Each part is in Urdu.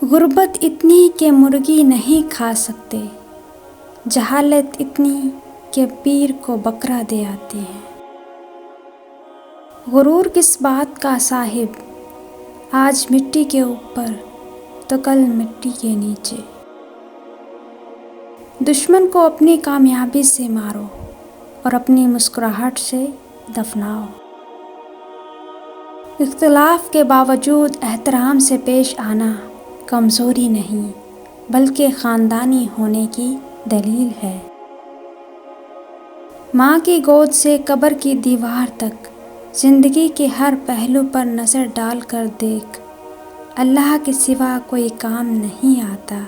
غربت اتنی کہ مرغی نہیں کھا سکتے، جہالت اتنی کہ پیر کو بکرا دے آتے ہیں۔ غرور کس بات کا صاحب، آج مٹی کے اوپر تو کل مٹی کے نیچے۔ دشمن کو اپنی کامیابی سے مارو اور اپنی مسکراہٹ سے دفناؤ۔ اختلاف کے باوجود احترام سے پیش آنا کمزوری نہیں بلکہ خاندانی ہونے کی دلیل ہے۔ ماں کی گود سے قبر کی دیوار تک زندگی کے ہر پہلو پر نظر ڈال کر دیکھ، اللہ کے سوا کوئی کام نہیں آتا۔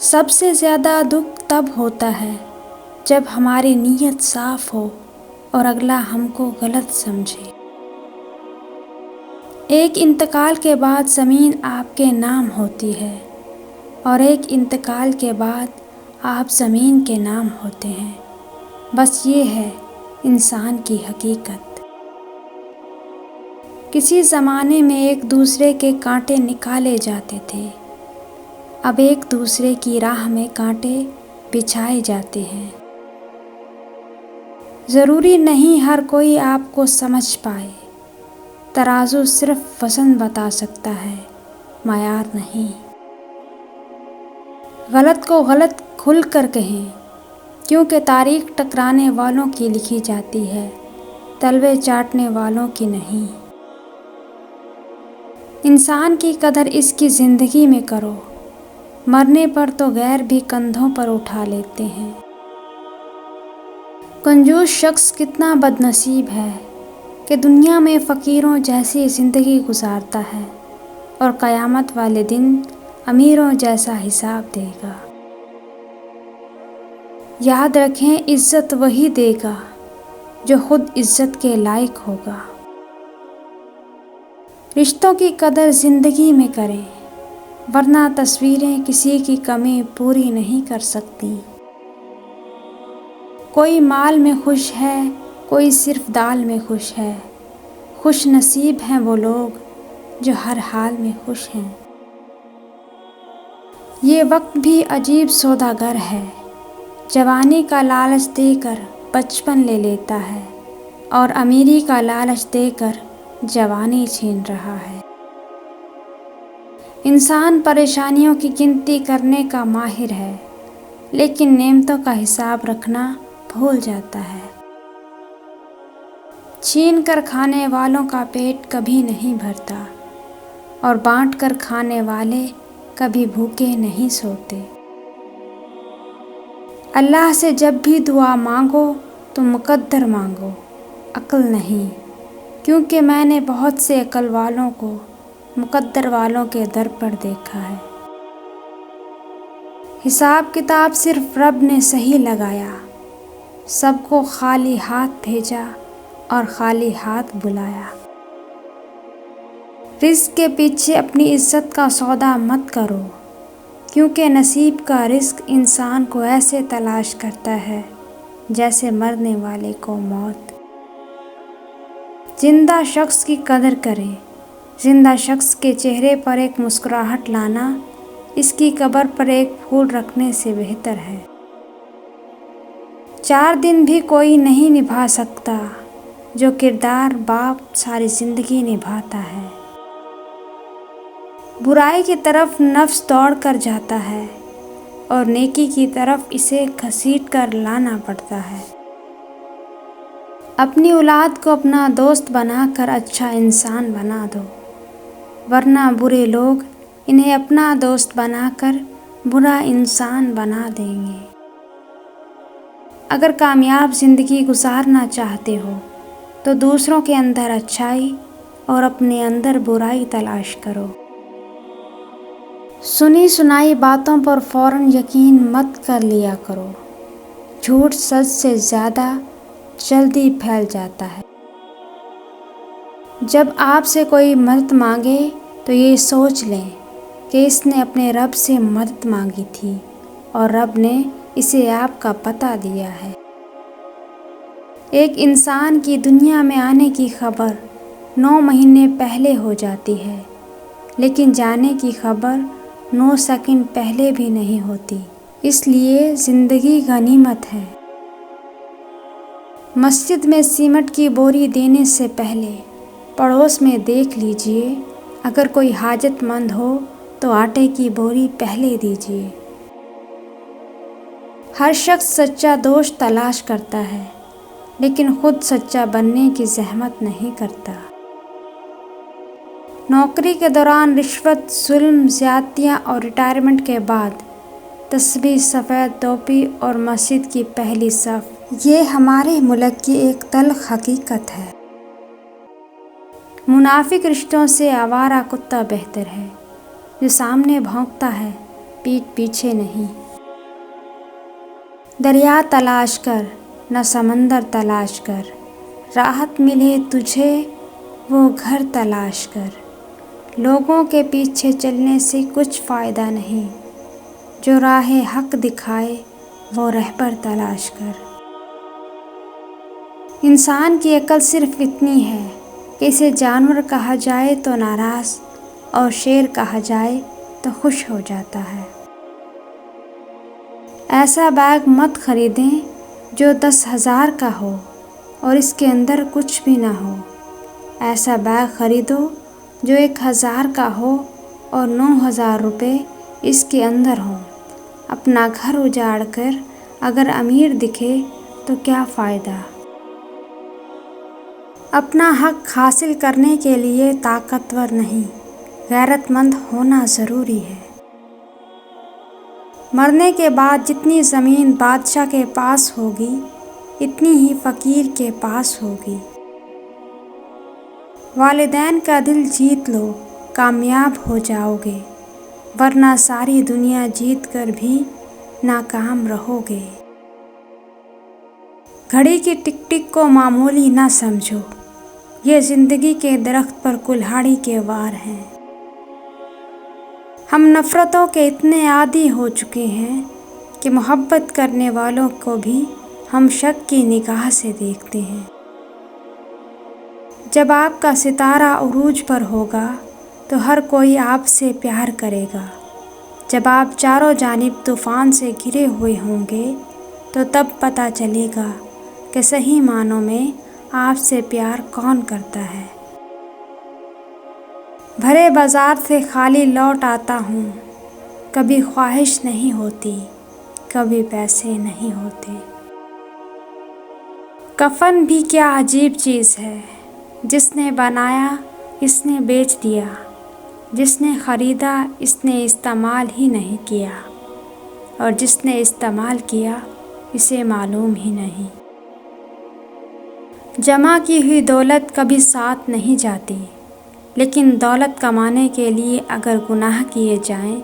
سب سے زیادہ دکھ تب ہوتا ہے جب ہماری نیت صاف ہو اور اگلا ہم کو غلط سمجھے۔ ایک انتقال کے بعد زمین آپ کے نام ہوتی ہے اور ایک انتقال کے بعد آپ زمین کے نام ہوتے ہیں، بس یہ ہے انسان کی حقیقت۔ کسی زمانے میں ایک دوسرے کے کانٹے نکالے جاتے تھے، اب ایک دوسرے کی راہ میں کانٹے بچھائے جاتے ہیں۔ ضروری نہیں ہر کوئی آپ کو سمجھ پائے، ترازو صرف وزن بتا سکتا ہے، معیار نہیں۔ غلط کو غلط کھل کر کہیں، کیونکہ تاریخ ٹکرانے والوں کی لکھی جاتی ہے، تلوے چاٹنے والوں کی نہیں۔ انسان کی قدر اس کی زندگی میں کرو، مرنے پر تو غیر بھی کندھوں پر اٹھا لیتے ہیں۔ کنجوس شخص کتنا بد نصیب ہے کہ دنیا میں فقیروں جیسی زندگی گزارتا ہے اور قیامت والے دن امیروں جیسا حساب دے گا۔ یاد رکھیں، عزت وہی دے گا جو خود عزت کے لائق ہوگا۔ رشتوں کی قدر زندگی میں کریں، ورنہ تصویریں کسی کی کمی پوری نہیں کر سکتی۔ کوئی مال میں خوش ہے، کوئی صرف دال میں خوش ہے، خوش نصیب ہیں وہ لوگ جو ہر حال میں خوش ہیں۔ یہ وقت بھی عجیب سوداگر ہے، جوانی کا لالچ دے کر بچپن لے لیتا ہے اور امیری کا لالچ دے کر جوانی چھین رہا ہے۔ انسان پریشانیوں کی گنتی کرنے کا ماہر ہے، لیکن نعمتوں کا حساب رکھنا بھول جاتا ہے۔ چھین کر کھانے والوں کا پیٹ کبھی نہیں بھرتا اور بانٹ کر کھانے والے کبھی بھوکے نہیں سوتے۔ اللہ سے جب بھی دعا مانگو تو مقدر مانگو، عقل نہیں، کیونکہ میں نے بہت سے عقل والوں کو مقدر والوں کے در پر دیکھا ہے۔ حساب کتاب صرف رب نے صحیح لگایا، سب کو خالی ہاتھ بھیجا اور خالی ہاتھ بلایا۔ رزق کے پیچھے اپنی عزت کا سودا مت کرو، کیونکہ نصیب کا رزق انسان کو ایسے تلاش کرتا ہے جیسے مرنے والے کو موت۔ زندہ شخص کی قدر کریں، زندہ شخص کے چہرے پر ایک مسکراہٹ لانا اس کی قبر پر ایک پھول رکھنے سے بہتر ہے۔ 4 دن بھی کوئی نہیں نبھا سکتا جو کردار باپ ساری زندگی نبھاتا ہے۔ برائی کی طرف نفس دوڑ کر جاتا ہے اور نیکی کی طرف اسے گھسیٹ کر لانا پڑتا ہے۔ اپنی اولاد کو اپنا دوست بنا کر اچھا انسان بنا دو، ورنہ برے لوگ انہیں اپنا دوست بنا کر برا انسان بنا دیں گے۔ اگر کامیاب زندگی گزارنا چاہتے ہو تو دوسروں کے اندر اچھائی اور اپنے اندر برائی تلاش کرو۔ سنی سنائی باتوں پر فوراً یقین مت کر لیا کرو، جھوٹ سچ سے زیادہ جلدی پھیل جاتا ہے۔ جب آپ سے کوئی مدد مانگے تو یہ سوچ لیں کہ اس نے اپنے رب سے مدد مانگی تھی اور رب نے اسے آپ کا پتہ دیا ہے۔ ایک انسان کی دنیا میں آنے کی خبر 9 مہینے پہلے ہو جاتی ہے، لیکن جانے کی خبر 9 سیکنڈ پہلے بھی نہیں ہوتی، اس لیے زندگی غنیمت ہے۔ مسجد میں سیمنٹ کی بوری دینے سے پہلے پڑوس میں دیکھ لیجئے، اگر کوئی حاجت مند ہو تو آٹے کی بوری پہلے دیجئے۔ ہر شخص سچا دوست تلاش کرتا ہے، لیکن خود سچا بننے کی زحمت نہیں کرتا۔ نوکری کے دوران رشوت، ظلم، زیادتیاں اور ریٹائرمنٹ کے بعد تسبیح، سفید ٹوپی اور مسجد کی پہلی صف، یہ ہمارے ملک کی ایک تلخ حقیقت ہے۔ منافق رشتوں سے آوارہ کتا بہتر ہے، جو سامنے بھونکتا ہے، پیٹھ پیچھے نہیں۔ دریا تلاش کر، نہ سمندر تلاش کر، راحت ملے تجھے وہ گھر تلاش کر۔ لوگوں کے پیچھے چلنے سے کچھ فائدہ نہیں، جو راہ حق دکھائے وہ رہبر تلاش کر۔ انسان کی عقل صرف اتنی ہے کہ اسے جانور کہا جائے تو ناراض اور شیر کہا جائے تو خوش ہو جاتا ہے۔ ایسا بیگ مت خریدیں جو 10,000 کا ہو اور اس کے اندر کچھ بھی نہ ہو۔ ایسا بیگ خریدو جو 1,000 کا ہو اور 9,000 روپے اس کے اندر ہوں۔ اپنا گھر اجاڑ کر اگر امیر دکھے تو کیا فائدہ؟ اپنا حق حاصل کرنے کے لیے طاقتور نہیں، غیرت مند ہونا ضروری ہے۔ مرنے کے بعد جتنی زمین بادشاہ کے پاس ہوگی، اتنی ہی فقیر کے پاس ہوگی۔ والدین کا دل جیت لو، کامیاب ہو جاؤ گے، ورنہ ساری دنیا جیت کر بھی ناکام رہو گے۔ گھڑی کی ٹک ٹک کو معمولی نہ سمجھو، یہ زندگی کے درخت پر کلہاڑی کے وار ہیں۔ ہم نفرتوں کے اتنے عادی ہو چکے ہیں کہ محبت کرنے والوں کو بھی ہم شک کی نگاہ سے دیکھتے ہیں۔ جب آپ کا ستارہ عروج پر ہوگا تو ہر کوئی آپ سے پیار کرے گا۔ جب آپ چاروں جانب طوفان سے گھرے ہوئے ہوں گے تو تب پتہ چلے گا کہ صحیح معنوں میں آپ سے پیار کون کرتا ہے۔ بھرے بازار سے خالی لوٹ آتا ہوں، کبھی خواہش نہیں ہوتی، کبھی پیسے نہیں ہوتے۔ کفن بھی کیا عجیب چیز ہے، جس نے بنایا اس نے بیچ دیا، جس نے خریدا اس نے استعمال ہی نہیں کیا، اور جس نے استعمال کیا اسے معلوم ہی نہیں۔ جمع کی ہوئی دولت کبھی ساتھ نہیں جاتی، لیکن دولت کمانے کے لیے اگر گناہ کیے جائیں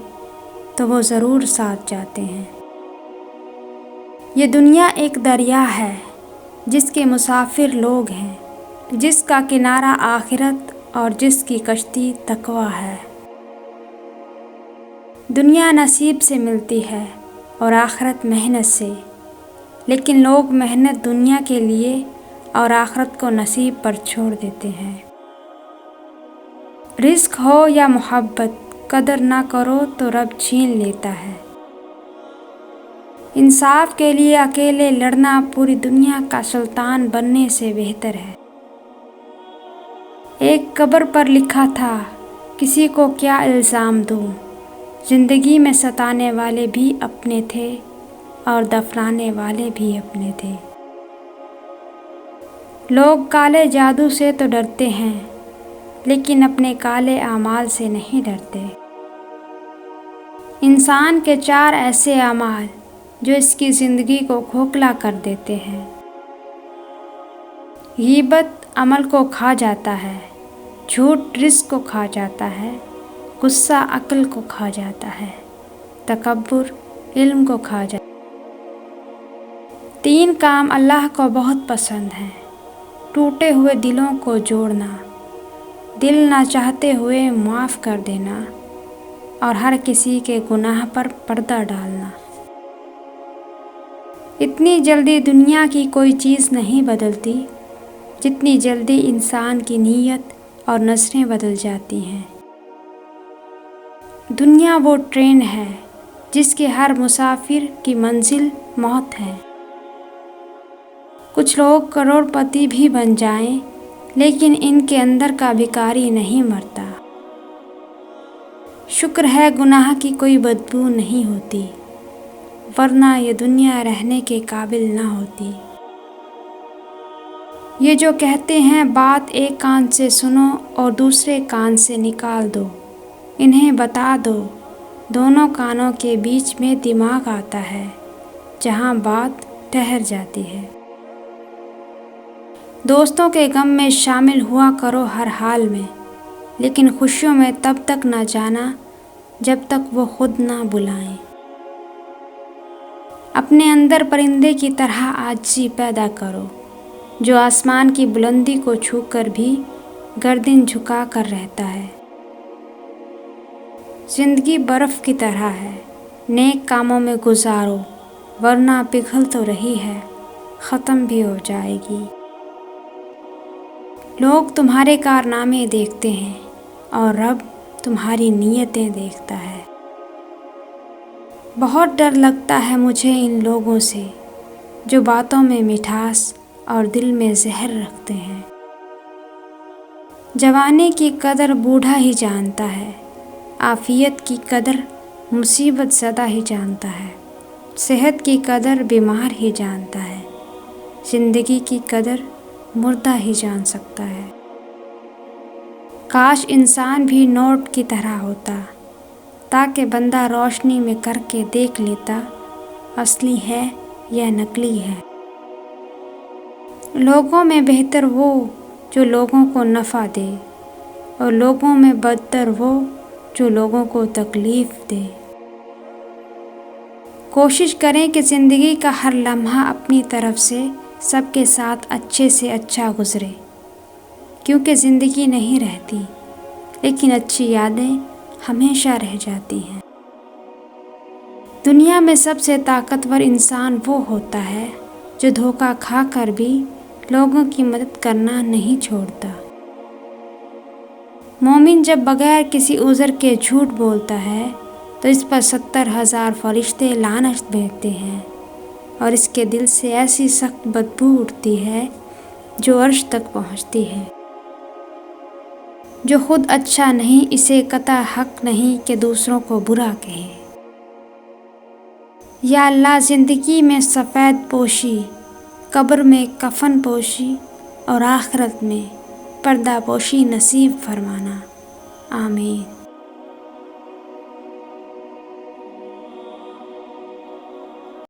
تو وہ ضرور ساتھ جاتے ہیں۔ یہ دنیا ایک دریا ہے جس کے مسافر لوگ ہیں، جس کا کنارہ آخرت اور جس کی کشتی تقویٰ ہے۔ دنیا نصیب سے ملتی ہے اور آخرت محنت سے، لیکن لوگ محنت دنیا کے لیے اور آخرت کو نصیب پر چھوڑ دیتے ہیں۔ رزق ہو یا محبت، قدر نہ کرو تو رب چھین لیتا ہے۔ انصاف کے لیے اکیلے لڑنا پوری دنیا کا سلطان بننے سے بہتر ہے۔ ایک قبر پر لکھا تھا، کسی کو کیا الزام دوں، زندگی میں ستانے والے بھی اپنے تھے اور دفنانے والے بھی اپنے تھے۔ لوگ کالے جادو سے تو ڈرتے ہیں، لیکن اپنے کالے اعمال سے نہیں ڈرتے۔ انسان کے 4 ایسے اعمال جو اس کی زندگی کو کھوکھلا کر دیتے ہیں۔ غیبت عمل کو کھا جاتا ہے، جھوٹ رزق کو کھا جاتا ہے، غصہ عقل کو کھا جاتا ہے، تکبر علم کو کھا جاتا ہے۔ 3 کام اللہ کو بہت پسند ہیں: ٹوٹے ہوئے دلوں کو جوڑنا، دل نہ چاہتے ہوئے معاف کر دینا، اور ہر کسی کے گناہ پر پردہ ڈالنا۔ اتنی جلدی دنیا کی کوئی چیز نہیں بدلتی جتنی جلدی انسان کی نیت اور نظریں بدل جاتی ہیں۔ دنیا وہ ٹرین ہے جس کے ہر مسافر کی منزل موت ہے۔ کچھ لوگ کروڑ پتی بھی بن جائیں لیکن ان کے اندر کا بھکاری نہیں مرتا۔ شکر ہے گناہ کی کوئی بدبو نہیں ہوتی، ورنہ یہ دنیا رہنے کے قابل نہ ہوتی۔ یہ جو کہتے ہیں بات ایک کان سے سنو اور دوسرے کان سے نکال دو، انہیں بتا دو دونوں کانوں کے بیچ میں دماغ آتا ہے جہاں بات ٹھہر جاتی ہے۔ دوستوں کے غم میں شامل ہوا کرو ہر حال میں، لیکن خوشیوں میں تب تک نہ جانا جب تک وہ خود نہ بلائیں۔ اپنے اندر پرندے کی طرح عاجزی پیدا کرو جو آسمان کی بلندی کو چھو کر بھی گردن جھکا کر رہتا ہے۔ زندگی برف کی طرح ہے، نیک کاموں میں گزارو ورنہ پگھل تو رہی ہے، ختم بھی ہو جائے گی۔ لوگ تمہارے کارنامے دیکھتے ہیں اور رب تمہاری نیتیں دیکھتا ہے۔ بہت ڈر لگتا ہے مجھے ان لوگوں سے جو باتوں میں مٹھاس اور دل میں زہر رکھتے ہیں۔ جوانی کی قدر بوڑھا ہی جانتا ہے، عافیت کی قدر مصیبت زدہ ہی جانتا ہے، صحت کی قدر بیمار ہی جانتا ہے، زندگی کی قدر مردہ ہی جان سکتا ہے۔ کاش انسان بھی نوٹ کی طرح ہوتا تاکہ بندہ روشنی میں کر کے دیکھ لیتا اصلی ہے یا نکلی ہے۔ لوگوں میں بہتر وہ جو لوگوں کو نفع دے اور لوگوں میں بدتر وہ جو لوگوں کو تکلیف دے۔ کوشش کریں کہ زندگی کا ہر لمحہ اپنی طرف سے سب کے ساتھ اچھے سے اچھا گزرے، کیونکہ زندگی نہیں رہتی لیکن اچھی یادیں ہمیشہ رہ جاتی ہیں۔ دنیا میں سب سے طاقتور انسان وہ ہوتا ہے جو دھوکہ کھا کر بھی لوگوں کی مدد کرنا نہیں چھوڑتا۔ مومن جب بغیر کسی عذر کے جھوٹ بولتا ہے تو اس پر 70,000 فرشتے لعنت بھیجتے ہیں اور اس کے دل سے ایسی سخت بدبو اٹھتی ہے جو عرش تک پہنچتی ہے۔ جو خود اچھا نہیں اسے قطع حق نہیں کہ دوسروں کو برا کہے۔ یا اللہ زندگی میں سفید پوشی، قبر میں کفن پوشی اور آخرت میں پردہ پوشی نصیب فرمانا، آمین۔